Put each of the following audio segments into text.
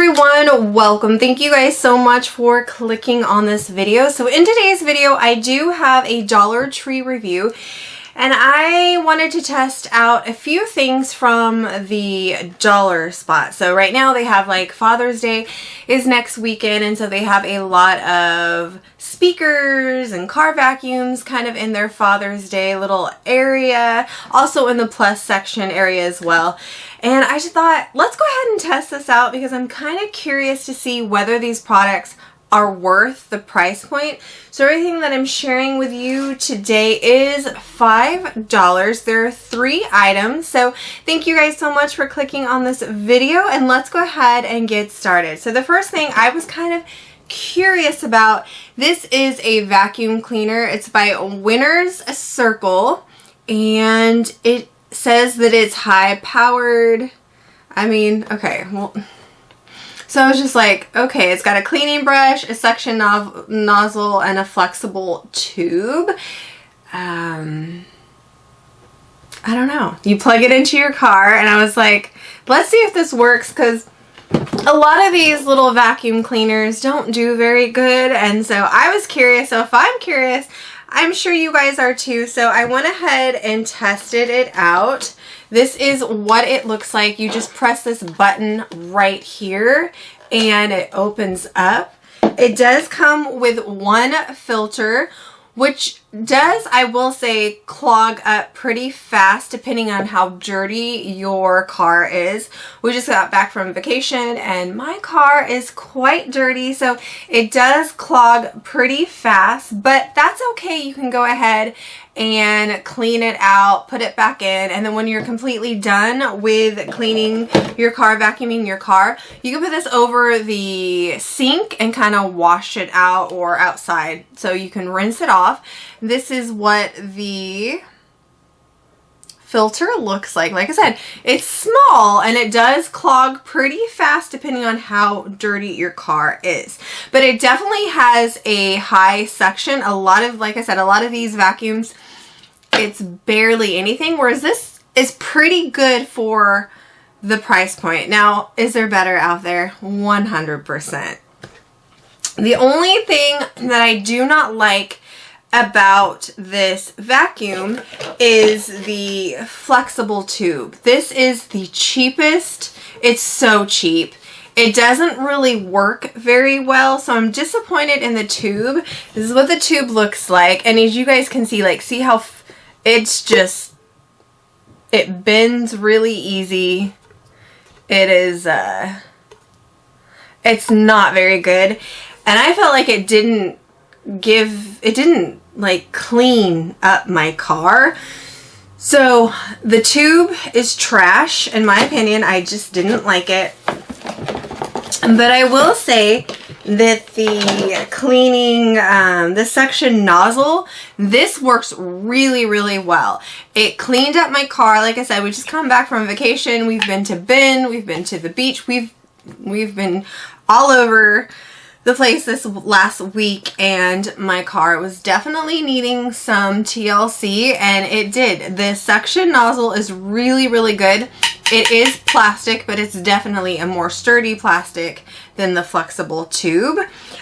everyone, welcome. Thank you guys so much for clicking on this video. So in today's video, I do have a Dollar Tree review, and I wanted to test out a few things from the dollar spot. So right now they have like Father's Day is next weekend, and so they have a lot of speakers and car vacuums kind of in their Father's Day little area, also in the plus section area as well. And I just thought, let's go ahead and test this out because I'm kind of curious to see whether these products are worth the price point. So everything that I'm sharing with you today is $5. There are 3 items. So thank you guys so much for clicking on this video, and let's go ahead and get started. So the first thing I was kind of curious about, this is a vacuum cleaner. It's by Winner's Circle, and it says that it's high powered. I mean, okay, well, so I was just like, okay, it's got a cleaning brush, a suction nozzle, and a flexible tube. I don't know. You plug it into your car, and I was like, let's see if this works, because a lot of these little vacuum cleaners don't do very good, and so I was curious. So if I'm curious, I'm sure you guys are too. So I went ahead and tested it out. This is what it looks like. You just press this button right here and it opens up. It does come with one filter, which does, I will say, clog up pretty fast depending on how dirty your car is. We just got back from vacation and my car is quite dirty, so it does clog pretty fast, but that's okay. You can go ahead and clean it out, put it back in, and then when you're completely done with cleaning your car, vacuuming your car, you can put this over the sink and kind of wash it out, or outside, so you can rinse it off. This is what the filter looks like. Like I said, it's small and it does clog pretty fast depending on how dirty your car is. But it definitely has a high suction. A lot of, like I said, a lot of these vacuums, it's barely anything, whereas this is pretty good for the price point. Now, is there better out there? 100%. The only thing that I do not like about this vacuum is the flexible tube. This is the cheapest. It's so cheap. It doesn't really work very well, so I'm disappointed in the tube. This is what the tube looks like, and as you guys can see, like, see how it's just, it bends really easy. It is it's not very good, and I felt like it didn't like clean up my car. So the tube is trash in my opinion. I just didn't like it. But I will say that the cleaning, the suction nozzle, this works really, really well. It cleaned up my car. Like I said, we just come back from vacation. We've been to Bend, we've been to the beach, we've been all over the place this last week, and my car was definitely needing some TLC, and it did. The suction nozzle is really, really good. It is plastic, but it's definitely a more sturdy plastic than the flexible tube.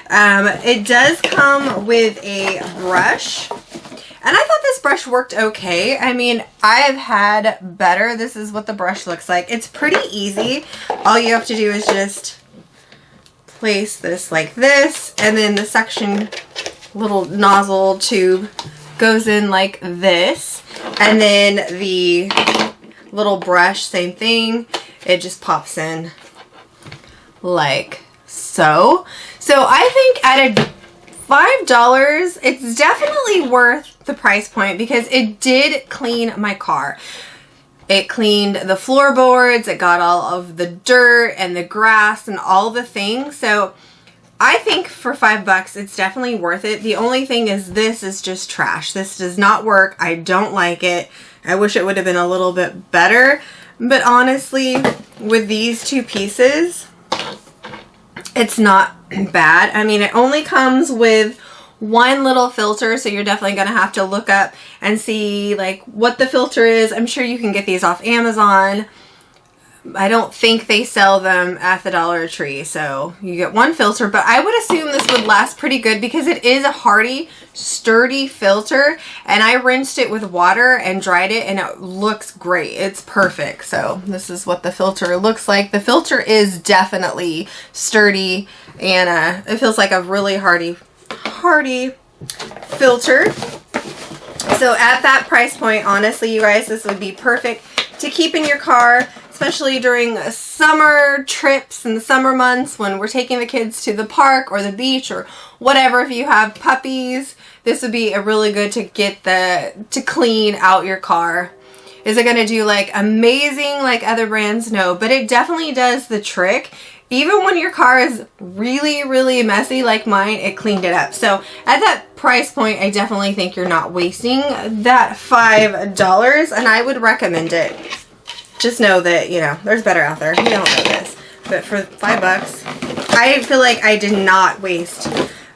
It does come with a brush, and I thought this brush worked okay. I mean, I've had better. This is what the brush looks like. It's pretty easy. All you have to do is just place this like this, and then the suction little nozzle tube goes in like this, and then the little brush, same thing, it just pops in like so. So I think at a $5, it's definitely worth the price point because it did clean my car. It cleaned the floorboards, it got all of the dirt and the grass and all the things. So I think for $5, it's definitely worth it. The only thing is this is just trash. This does not work. I don't like it. I wish it would have been a little bit better. But honestly, with these 2 pieces, it's not bad. I mean, it only comes with one little filter, so you're definitely going to have to look up and see like what the filter is. I'm sure you can get these off Amazon. I don't think they sell them at the Dollar Tree. So you get one filter, but I would assume this would last pretty good because it is a hardy, sturdy filter. And I rinsed it with water and dried it and it looks great. It's perfect. So this is what the filter looks like. The filter is definitely sturdy and it feels like a really hardy filter. So at that price point, honestly, you guys, this would be perfect to keep in your car, especially during summer trips in the summer months when we're taking the kids to the park or the beach or whatever. If you have puppies, this would be a really good to get to clean out your car. Is it going to do like amazing like other brands? No, but it definitely does the trick. Even when your car is really, really messy like mine, it cleaned it up. So at that price point, I definitely think you're not wasting that $5, and I would recommend it. Just know that, you know, there's better out there. You don't know this. But for $5, I feel like I did not waste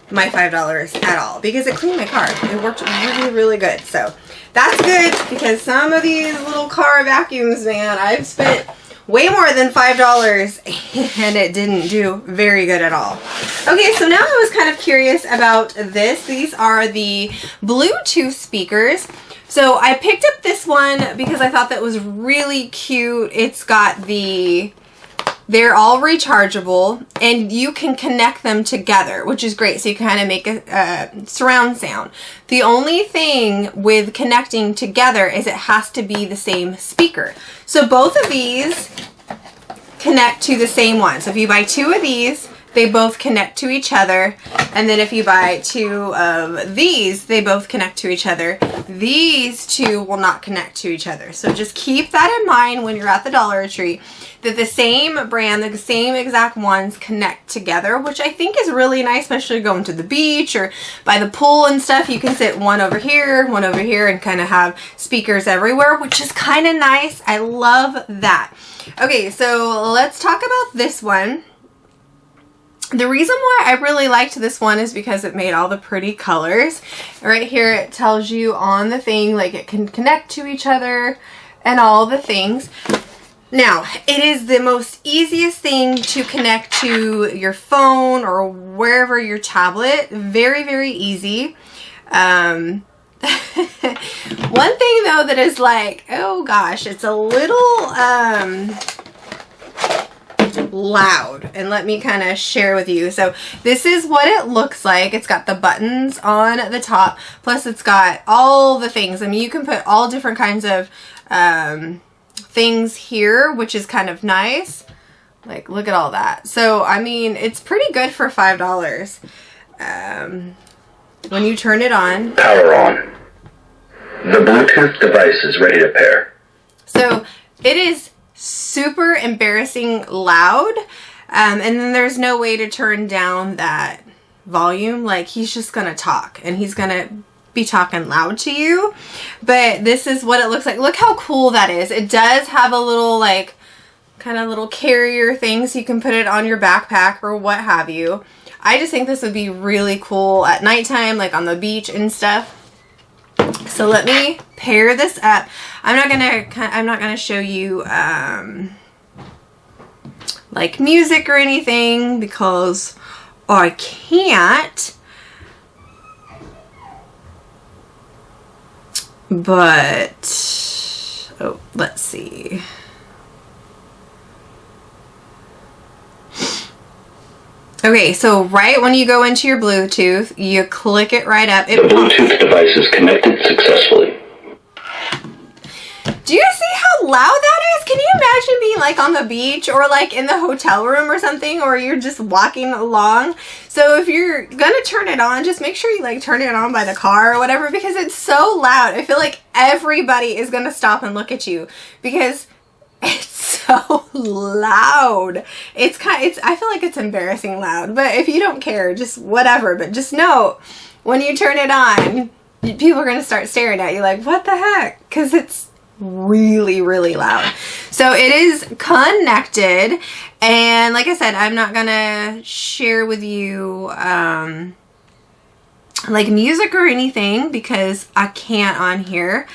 my $5 at all because it cleaned my car. It worked really, really good. So that's good because some of these little car vacuums, man, I've spent way more than $5 and it didn't do very good at all. Okay, so now I was kind of curious about this. These are the Bluetooth speakers. So I picked up this one because I thought that was really cute. It's got they're all rechargeable and you can connect them together, which is great. So you can kind of make a surround sound. The only thing with connecting together is it has to be the same speaker. So both of these connect to the same one. So if you buy two of these, they both connect to each other. And then if you buy two of these, they both connect to each other. These two will not connect to each other. So just keep that in mind when you're at the Dollar Tree, that the same brand, the same exact ones connect together, which I think is really nice, especially going to the beach or by the pool and stuff. You can sit one over here, and kind of have speakers everywhere, which is kind of nice. I love that. Okay, so let's talk about this one. The reason why I really liked this one is because it made all the pretty colors. Right here it tells you on the thing like it can connect to each other and all the things. Now, it is the most easiest thing to connect to your phone or wherever your tablet. Very, very easy. One thing though that is like, oh gosh, it's a little loud, and let me kind of share with you. So this is what it looks like. It's got the buttons on the top, plus it's got all the things. I mean, you can put all different kinds of things here, which is kind of nice. Like, look at all that. So I mean, it's pretty good for $5. When you turn it on, power on. The Bluetooth device is ready to pair. So it is super embarrassing loud, and then there's no way to turn down that volume. Like, he's just gonna talk and he's gonna be talking loud to you. But this is what it looks like. Look how cool that is. It does have a little like kind of little carrier thing, so you can put it on your backpack or what have you. I just think this would be really cool at nighttime, like on the beach and stuff. So let me pair this up. I'm not gonna show you like music or anything because I can't. But oh, let's see. Okay, so right when you go into your Bluetooth, you click it right up. The Bluetooth device is connected successfully. Do you see how loud that is? Can you imagine being like on the beach or like in the hotel room or something, or you're just walking along? So if you're gonna turn it on, just make sure you like turn it on by the car or whatever, because it's so loud. I feel like everybody is gonna stop and look at you because it's so loud. I feel like it's embarrassing loud, but if you don't care, just whatever. But just know when you turn it on, people are gonna start staring at you like, what the heck? Because it's really, really loud. So it is connected, and like I said, I'm not gonna share with you like music or anything because I can't on here.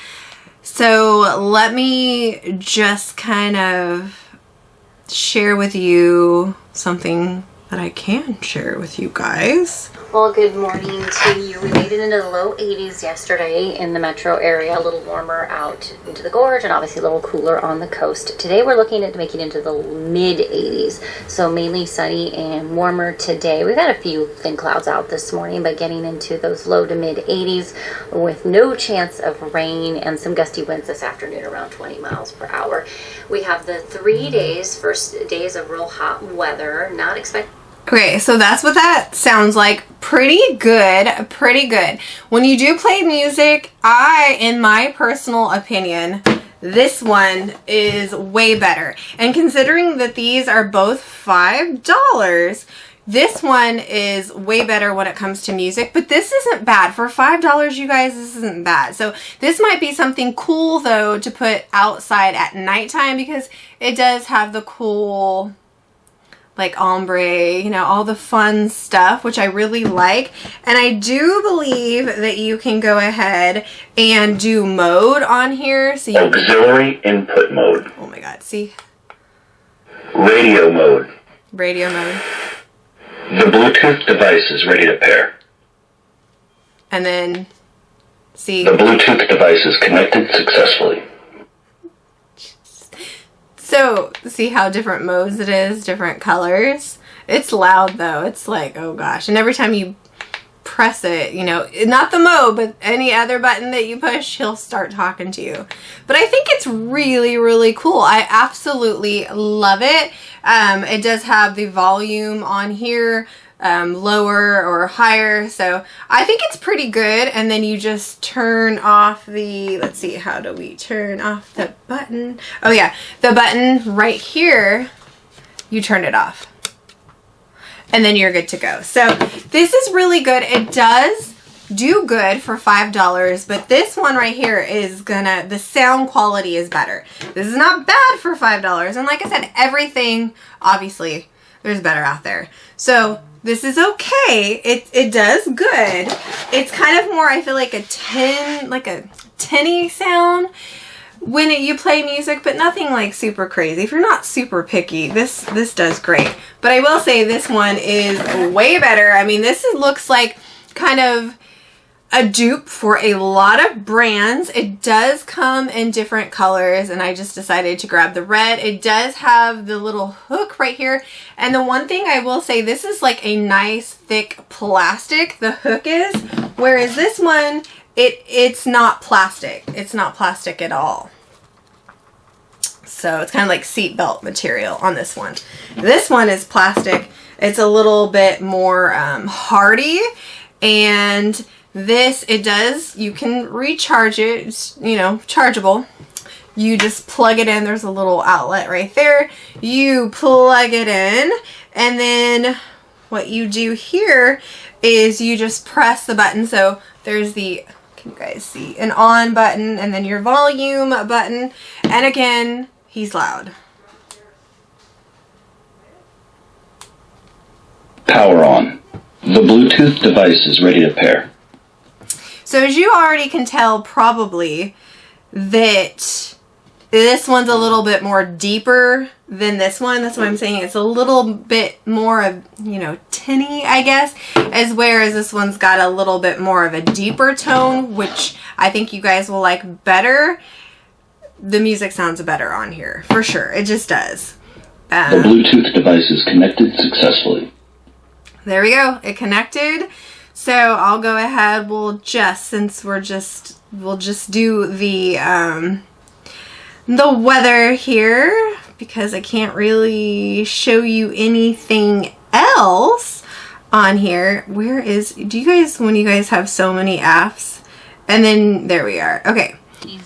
So let me just kind of share with you something that I can share with you guys. Well, good morning to you. We made it into the low 80s yesterday in the metro area, a little warmer out into the gorge and obviously a little cooler on the coast. Today we're looking at making it into the mid 80s, so mainly sunny and warmer today. We've had a few thin clouds out this morning, but getting into those low to mid 80s with no chance of rain and some gusty winds this afternoon around 20 miles per hour. We have the 3 days, first days of real hot weather, not expected. Okay, so that's what that sounds like. Pretty good, pretty good. When you do play music, in my personal opinion, this one is way better. And considering that these are both $5, this one is way better when it comes to music, but this isn't bad. For $5, you guys, this isn't bad. So this might be something cool, though, to put outside at nighttime because it does have the cool, like, ombre, you know, all the fun stuff, which I really like. And I do believe that you can go ahead and do mode on here. So you Auxiliary input mode. Oh my God, see? Radio mode. Radio mode. The Bluetooth device is ready to pair. And then, see? The Bluetooth device is connected successfully. So, see how different modes it is, different colors? It's loud though. It's like, oh gosh. And every time you press it, you know, not the mode, but any other button that you push, he'll start talking to you. But I think it's really, really cool. I absolutely love it. It does have the volume on here, lower or higher, so I think it's pretty good. And then you just turn off the, let's see, how do we turn off the button? Oh yeah, the button right here, you turn it off and then you're good to go. So this is really good. It does do good for $5, but this one right here is the sound quality is better. This is not bad for $5, and like I said, everything, obviously there's better out there. So this is okay. It does good. It's kind of more, I feel like a tinny sound when you play music, but nothing like super crazy. If you're not super picky, this does great. But I will say this one is way better. I mean, this looks like kind of a dupe for a lot of brands. It does come in different colors, and I just decided to grab the red. It does have the little hook right here, and the one thing I will say, this is like a nice thick plastic, the hook is, whereas this one, it's not plastic. It's not plastic at all. So it's kind of like seatbelt material on this one. This one is plastic. It's a little bit more hardy, and this, you can recharge it. It's, you know, chargeable. You just plug it in. There's a little outlet right there. You plug it in, and then what you do here is you just press the button. So there's the, can you guys see, an on button, and then your volume button. And again, he's loud. Power on. The Bluetooth device is ready to pair. So as you already can tell probably that this one's a little bit more deeper than this one. That's what I'm saying. It's a little bit more of, you know, tinny, I guess, whereas this one's got a little bit more of a deeper tone, which I think you guys will like better. The music sounds better on here, for sure. It just does. The Bluetooth device is connected successfully. There we go. It connected. So I'll go ahead. We'll just do the weather here because I can't really show you anything else on here. Do you guys, when you guys have so many apps, and then there we are. Okay.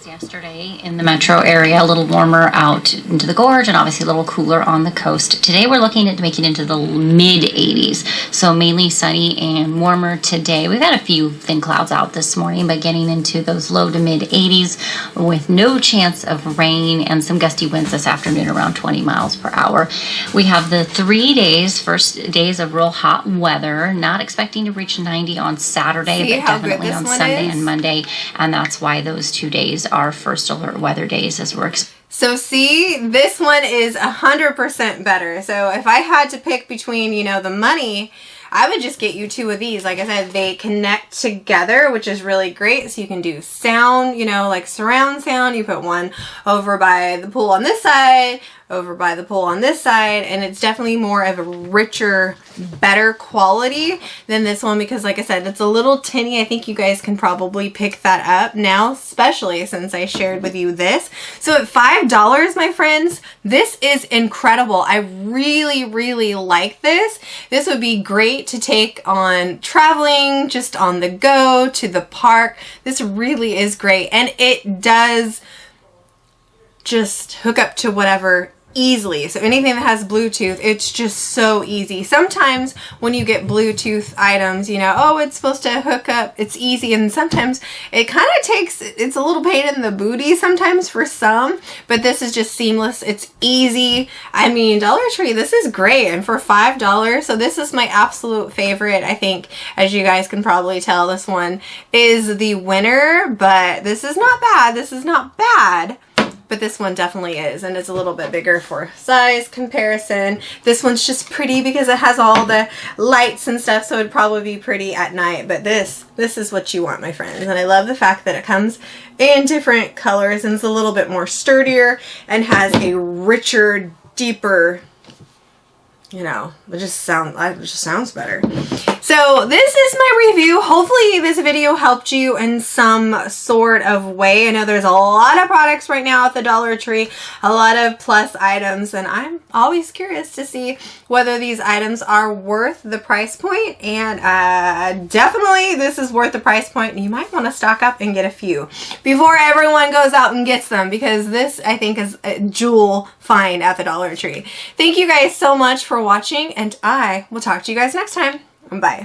Yesterday in the metro area, a little warmer out into the gorge and obviously a little cooler on the coast. Today we're looking at making it into the mid 80s, so mainly sunny and warmer today. We've had a few thin clouds out this morning, but getting into those low to mid 80s with no chance of rain and some gusty winds this afternoon around 20 miles per hour. We have the 3 days, first days of real hot weather, not expecting to reach 90 on Saturday, but definitely on Sunday and Monday, and that's why those 2 days are first alert weather days as we're So see, this one is 100% better. So if I had to pick between, you know, the money, I would just get you 2 of these. Like I said, they connect together, which is really great. So you can do sound, you know, like surround sound. You put one over by the pool on this side, over by the pool on this side, and it's definitely more of a richer, better quality than this one because, like I said, it's a little tinny. I think you guys can probably pick that up now, especially since I shared with you this. So at $5, my friends, this is incredible. I really, really like this. This would be great to take on traveling, just on the go, to the park. This really is great, and it does just hook up to whatever easily. So anything that has Bluetooth, it's just so easy. Sometimes when you get Bluetooth items, you know, oh, it's supposed to hook up, it's easy, and sometimes it kind of takes, it's a little pain in the booty sometimes for some, but this is just seamless. It's easy. I mean, Dollar Tree, this is great, and for $5, so this is my absolute favorite. I think, as you guys can probably tell, this one is the winner, but this is not bad. This is not bad. But this one definitely is, and it's a little bit bigger for size comparison. This one's just pretty because it has all the lights and stuff, so it'd probably be pretty at night. But this is what you want, my friends. And I love the fact that it comes in different colors and it's a little bit more sturdier and has a richer, deeper, you know, it just sounds better. So this is my review. Hopefully this video helped you in some sort of way. I know there's a lot of products right now at the Dollar Tree, a lot of plus items, and I'm always curious to see whether these items are worth the price point. And definitely this is worth the price point, and you might want to stock up and get a few before everyone goes out and gets them, because this, I think, is a jewel find at the Dollar Tree. Thank you guys so much for watching, and I will talk to you guys next time. Bye.